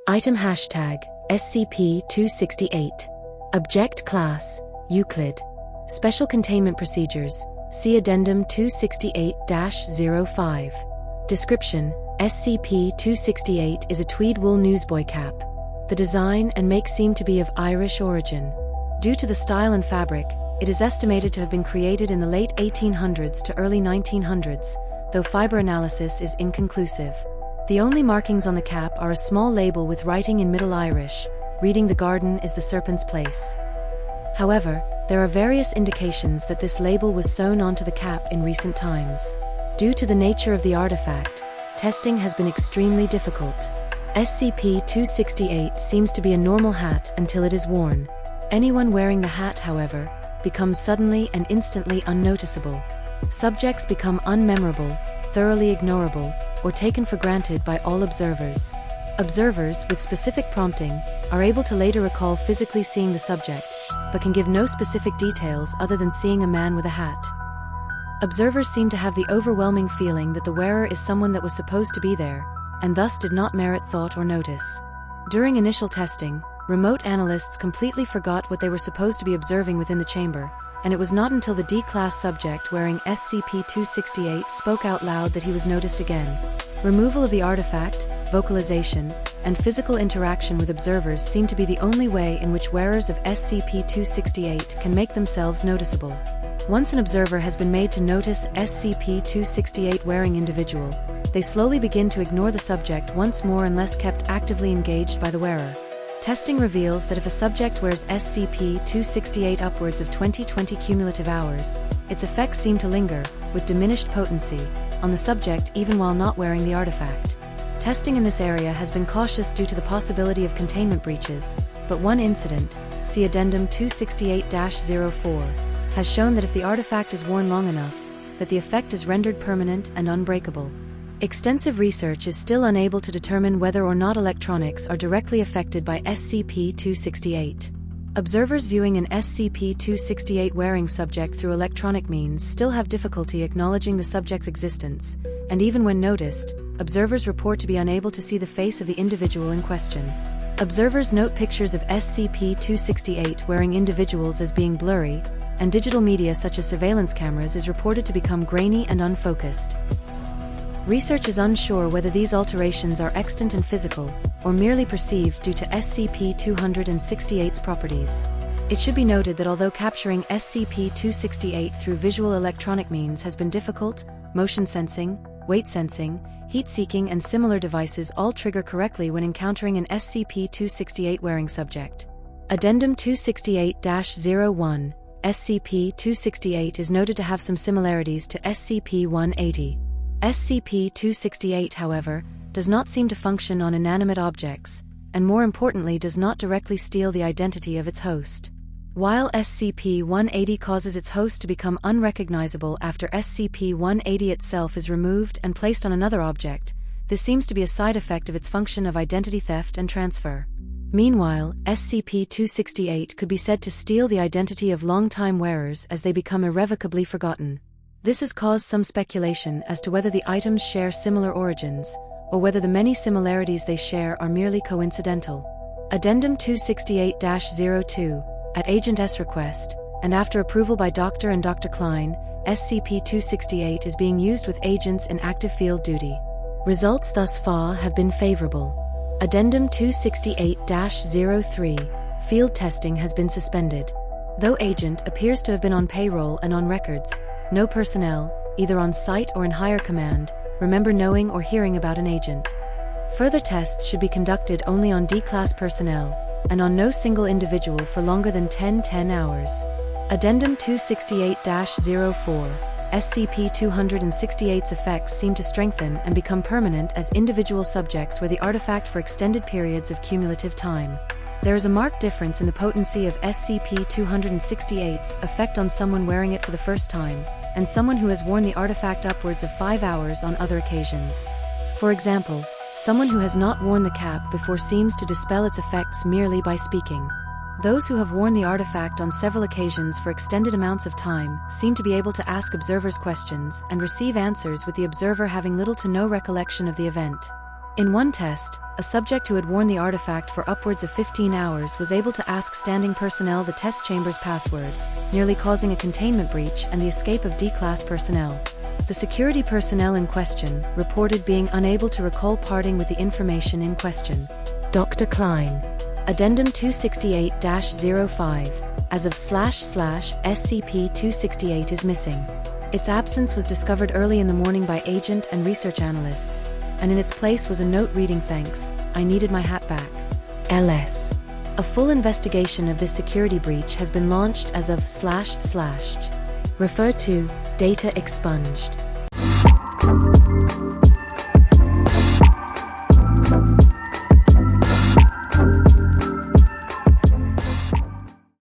Item hashtag SCP-268. Object Class Euclid. Special Containment Procedures. See Addendum 268-05. Description: SCP-268 is a tweed wool newsboy cap. The design and make seem to be of Irish origin. Due to the style and fabric, it is estimated to have been created in the late 1800s to early 1900s, though fiber analysis is inconclusive. The only markings on the cap are a small label with writing in Middle Irish, reading "The garden is the serpent's place." However, there are various indications that this label was sewn onto the cap in recent times. Due to the nature of the artifact, testing has been extremely difficult. SCP-268 seems to be a normal hat until it is worn. Anyone wearing the hat, however, becomes suddenly and instantly unnoticeable. Subjects become unmemorable, thoroughly ignorable, or taken for granted by all observers. Observers, with specific prompting, are able to later recall physically seeing the subject, but can give no specific details other than seeing a man with a hat. Observers seem to have the overwhelming feeling that the wearer is someone that was supposed to be there, and thus did not merit thought or notice. During initial testing, remote analysts completely forgot what they were supposed to be observing within the chamber, and it was not until the D-class subject wearing SCP-268 spoke out loud that he was noticed again. Removal of the artifact, vocalization, and physical interaction with observers seem to be the only way in which wearers of SCP-268 can make themselves noticeable. Once an observer has been made to notice SCP-268 wearing individual, they slowly begin to ignore the subject once more unless kept actively engaged by the wearer. Testing reveals that if a subject wears SCP-268 upwards of 20 cumulative hours, its effects seem to linger, with diminished potency, on the subject even while not wearing the artifact. Testing in this area has been cautious due to the possibility of containment breaches, but one incident, see Addendum 268-04, has shown that if the artifact is worn long enough, that the effect is rendered permanent and unbreakable. Extensive research is still unable to determine whether or not electronics are directly affected by SCP-268. Observers viewing an SCP-268 wearing subject through electronic means still have difficulty acknowledging the subject's existence, and even when noticed, observers report to be unable to see the face of the individual in question. Observers note pictures of SCP-268 wearing individuals as being blurry, and digital media such as surveillance cameras is reported to become grainy and unfocused. Research is unsure whether these alterations are extant and physical, or merely perceived due to SCP-268's properties. It should be noted that although capturing SCP-268 through visual electronic means has been difficult, motion sensing, weight sensing, heat-seeking and similar devices all trigger correctly when encountering an SCP-268 wearing subject. Addendum 268-01. SCP-268 is noted to have some similarities to SCP-180. SCP-268, however, does not seem to function on inanimate objects, and more importantly does not directly steal the identity of its host. While SCP-180 causes its host to become unrecognizable after SCP-180 itself is removed and placed on another object, this seems to be a side effect of its function of identity theft and transfer. Meanwhile, SCP-268 could be said to steal the identity of long-time wearers as they become irrevocably forgotten. This has caused some speculation as to whether the items share similar origins, or whether the many similarities they share are merely coincidental. Addendum 268-02. At Agent S' request, and after approval by Dr. and Dr. Klein, SCP-268 is being used with agents in active field duty. Results thus far have been favorable. Addendum 268-03. Field testing has been suspended. Though Agent appears to have been on payroll and on records, no personnel, either on site or in higher command, remember knowing or hearing about an agent. Further tests should be conducted only on D-class personnel, and on no single individual for longer than 10 hours. Addendum 268-04. SCP-268's effects seem to strengthen and become permanent as individual subjects wear the artifact for extended periods of cumulative time. There is a marked difference in the potency of SCP-268's effect on someone wearing it for the first time, and someone who has worn the artifact upwards of 5 hours on other occasions. For example, someone who has not worn the cap before seems to dispel its effects merely by speaking. Those who have worn the artifact on several occasions for extended amounts of time seem to be able to ask observers questions and receive answers with the observer having little to no recollection of the event. In one test, a subject who had worn the artifact for upwards of 15 hours was able to ask standing personnel the test chamber's password, nearly causing a containment breach and the escape of D-class personnel. The security personnel in question reported being unable to recall parting with the information in question. Dr. Klein. Addendum 268-05, as of //SCP-268 is missing. Its absence was discovered early in the morning by agent and research analysts, and in its place was a note reading, "Thanks, I needed my hat back. LS." A full investigation of this security breach has been launched as of // Refer to Data expunged.